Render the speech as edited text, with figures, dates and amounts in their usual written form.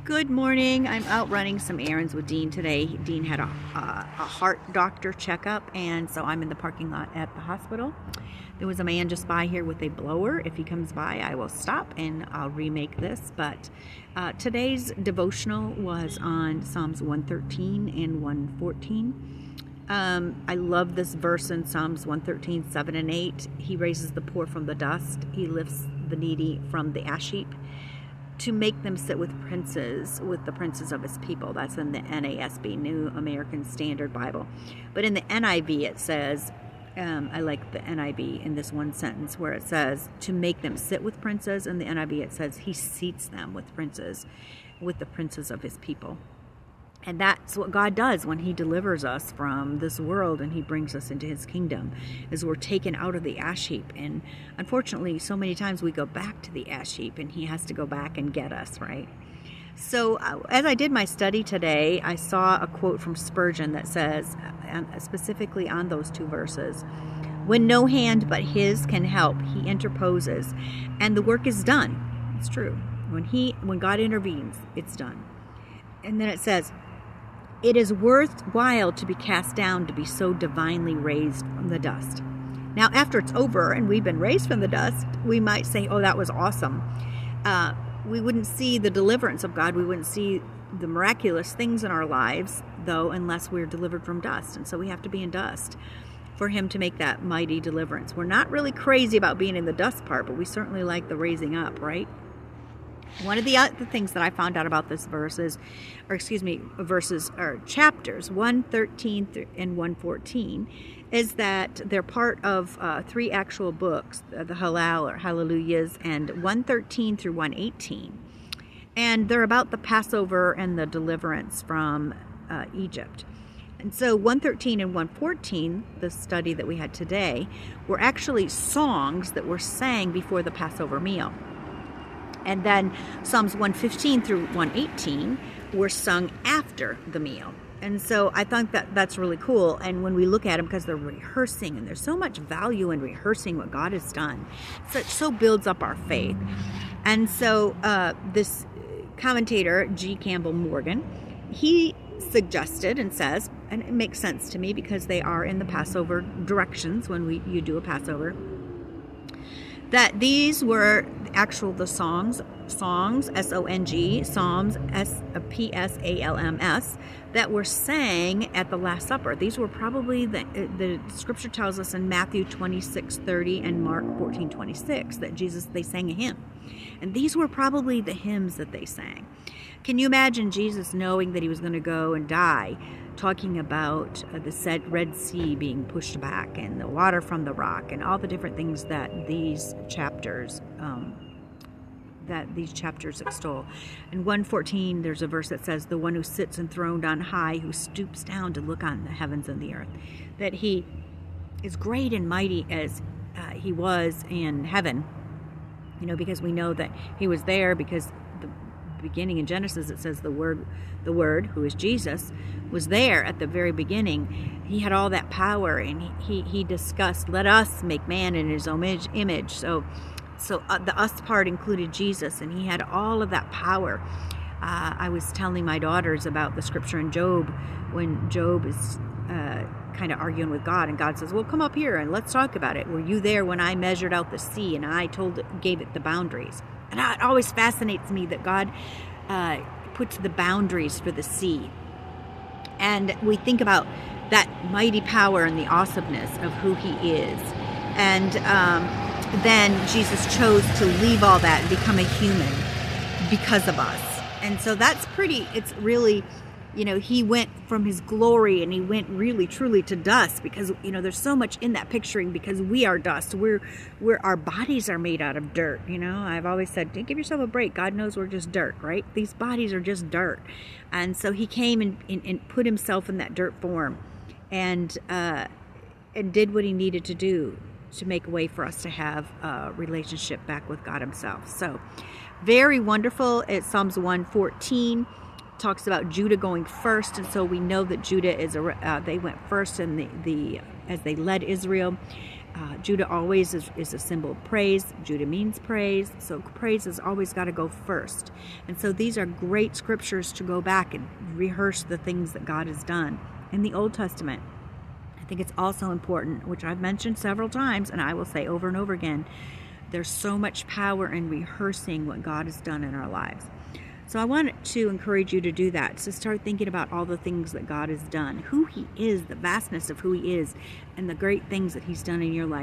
Good morning. I'm out running some errands with Dean today. Dean had a heart doctor checkup, and so I'm in the parking lot at the hospital. There was a man just by here with a blower. If he comes by, I will stop and I'll remake this. But today's devotional was on Psalms 113 and 114. I love this verse in Psalms 113, 7 and 8. He raises the poor from the dust. He lifts the needy from the ash heap, to make them sit with the princes of his people. That's in the NASB, New American Standard Bible. But in the NIV it says, I like the NIV in this one sentence where it says, to make them sit with princes. In the NIV it says, he seats them with the princes of his people. And that's what God does when he delivers us from this world and he brings us into his kingdom, is we're taken out of the ash heap. And unfortunately, so many times we go back to the ash heap and he has to go back and get us, right? So as I did my study today, I saw a quote from Spurgeon that says, specifically on those two verses, when no hand but his can help, he interposes, and the work is done. It's true. When God intervenes, it's done. And then it says, it is worthwhile to be cast down, to be so divinely raised from the dust. Now, after it's over and we've been raised from the dust, we might say, oh, that was awesome. We wouldn't see the deliverance of God. We wouldn't see the miraculous things in our lives, though, unless we're delivered from dust. And so we have to be in dust for him to make that mighty deliverance. We're not really crazy about being in the dust part, but we certainly like the raising up, right? One of the other things that I found out about this chapters 113 and 114, is that they're part of three actual books, the Hallel or Hallelujahs, and 113 through 118. And they're about the Passover and the deliverance from Egypt. And so 113 and 114, the study that we had today, were actually songs that were sang before the Passover meal. And then Psalms 115 through 118 were sung after the meal. And so I think that's really cool. And when we look at them, because they're rehearsing, and there's so much value in rehearsing what God has done, so it so builds up our faith. And so this commentator, G. Campbell Morgan, he suggested and says, and it makes sense to me because they are in the Passover directions when you do a Passover, that these were the songs, S-O-N-G, Psalms, P-S-A-L-M-S, that were sang at the Last Supper. These were probably, the scripture tells us in Matthew 26:30 and Mark 14:26, that they sang a hymn. And these were probably the hymns that they sang. Can you imagine Jesus knowing that he was going to go and die, talking about the Red Sea being pushed back and the water from the rock and all the different things that these chapters extol. In 114, there's a verse that says, the one who sits enthroned on high, who stoops down to look on the heavens and the earth, that he is great and mighty as he was in heaven, because we know that he was there, because the beginning in Genesis, it says the word, who is Jesus, was there at the very beginning. He had all that power, and he discussed, let us make man in his own image. So the us part included Jesus, and he had all of that power. I was telling my daughters about the scripture in Job, when Job is kind of arguing with God, and God says, well, come up here and let's talk about it. Were you there when I measured out the sea and I gave it the boundaries? And it always fascinates me that God puts the boundaries for the sea. And we think about that mighty power and the awesomeness of who he is. And then Jesus chose to leave all that and become a human because of us. And so it's really, he went from his glory and he went really truly to dust, because, there's so much in that picturing, because we are dust. Our bodies are made out of dirt. I've always said, give yourself a break. God knows we're just dirt, right? These bodies are just dirt. And so he came and put himself in that dirt form and did what he needed to do to make a way for us to have a relationship back with God himself. So very wonderful. It's Psalms 114 talks about Judah going first, and so we know that Judah they went first in as they led Israel. Judah always is a symbol of praise. Judah means praise, so praise has always got to go first. And so these are great scriptures to go back and rehearse the things that God has done in the Old Testament. I think it's also important, which I've mentioned several times, and I will say over and over again, there's so much power in rehearsing what God has done in our lives. So I want to encourage you to do that, to start thinking about all the things that God has done, who He is, the vastness of who He is, and the great things that He's done in your life.